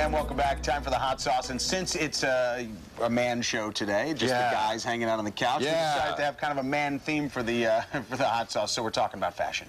And welcome back. Time for the hot sauce. And since it's a man show today, just the guys hanging out on the couch, we decided to have kind of a man theme for the hot sauce. So we're talking about fashion.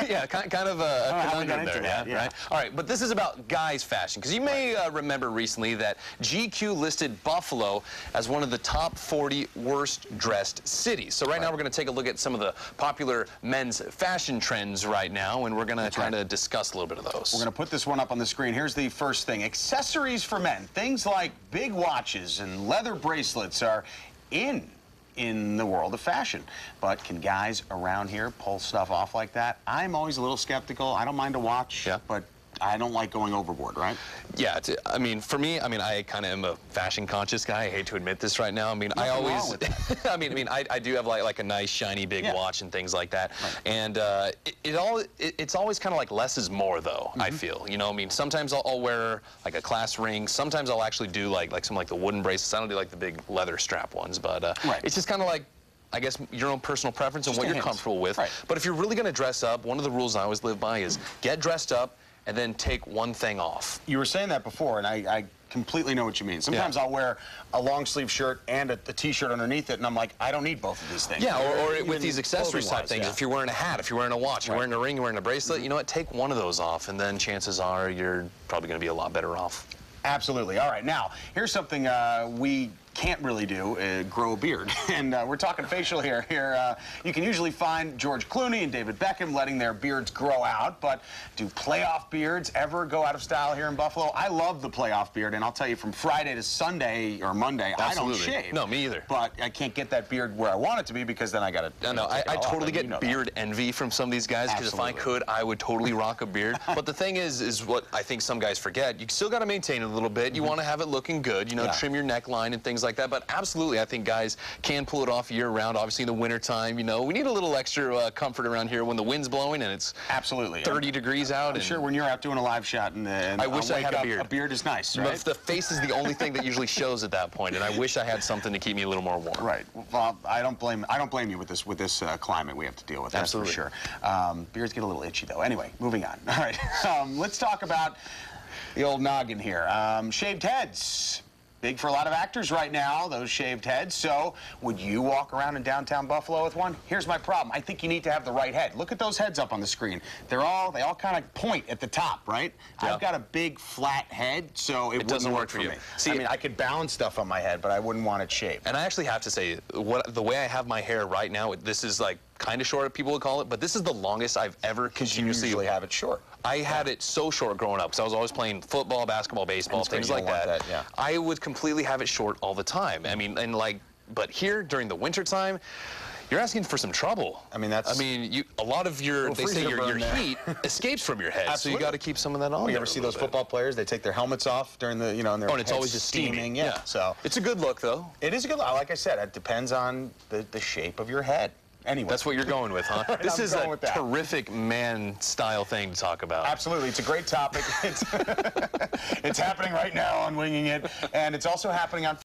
Yeah, kind of a conundrum there, right? All right, but this is about guys' fashion, because you may remember recently that GQ listed Buffalo as one of the top 40 worst-dressed cities. So right now we're going to take a look at some of the popular men's fashion trends right now, and we're going to kind of discuss a little bit of those. We're going to put this one up on the screen. Here's the first thing. Accessories for men. Things like big watches and leather bracelets are in the world of fashion. But can guys around here pull stuff off like that? I'm always a little skeptical. I don't mind a watch, but I don't like going overboard, right? Yeah, I mean, for me, I kind of am a fashion-conscious guy. I hate to admit this right now. I mean, I always, I do have like a nice, shiny, big watch and things like that. Right. And it's always kind of like less is more, though, I feel. You know, I mean, sometimes I'll wear like a class ring. Sometimes I'll actually do like some like the wooden bracelets. I don't do like the big leather strap ones, but it's just kind of like, I guess, your own personal preference and what you're comfortable with. Right. But if you're really going to dress up, one of the rules I always live by is get dressed up and then take one thing off. You were saying that before, and I completely know what you mean. Sometimes I'll wear a long sleeve shirt and a t-shirt underneath it, and I'm like, I don't need both of these things. Yeah, or with these accessories type things, if you're wearing a hat, if you're wearing a watch, you're wearing a ring, you're wearing a bracelet, you know what, take one of those off, and then chances are you're probably going to be a lot better off. Absolutely. All right, now, here's something we can't really do, grow a beard. And we're talking facial hair here. You can usually find George Clooney and David Beckham letting their beards grow out, but do playoff beards ever go out of style here in Buffalo? I love the playoff beard, and I'll tell you, from Friday to Sunday or Monday, I don't shave. No, me either. But I can't get that beard where I want it to be, because then I got to I totally get beard envy from some of these guys, because if I could, I would totally rock a beard. But the thing is what I think some guys forget, you still got to maintain it a little bit. You want to have it looking good, you know, trim your neckline and things like that. But absolutely, I think guys can pull it off year-round. Obviously, in the wintertime, you know, we need a little extra comfort around here when the wind's blowing and it's 30 degrees out. I'm sure when you're out doing a live shot and I wish I had a beard. A beard is nice, right? The face is the only thing that usually shows at that point, and I wish I had something to keep me a little more warm. Right. Well, I don't blame you with this climate we have to deal with. Absolutely. That's for sure. Beards get a little itchy, though. Anyway, moving on. All right. Let's talk about the old noggin here. Shaved heads. Big for a lot of actors right now, those shaved heads. So would you walk around in downtown Buffalo with one? Here's my problem. I think you need to have the right head. Look at those heads up on the screen. They all kind of point at the top, right? I've got a big flat head, so it doesn't work for me. See, I mean, I could balance stuff on my head, but I wouldn't want it shaved. And I actually have to say, the way I have my hair right now, this is like kind of short, people would call it, but this is the longest I've ever continuously. You usually have it short. I had it so short growing up because I was always playing football, basketball, baseball, things like that. I would completely have it short all the time. I mean, but here during the winter time, you're asking for some trouble. I mean, a lot of your heat escapes from your head, so you got to keep some of that on. You ever see those football players? They take their helmets off during the, and their and it's always just steaming. Yeah, so it's a good look, though. It is a good look. Like I said, it depends on the shape of your head. Anyway. That's what you're going with, huh? This is a terrific man-style thing to talk about. Absolutely. It's a great topic. It's happening right now on Winging It, and it's also happening on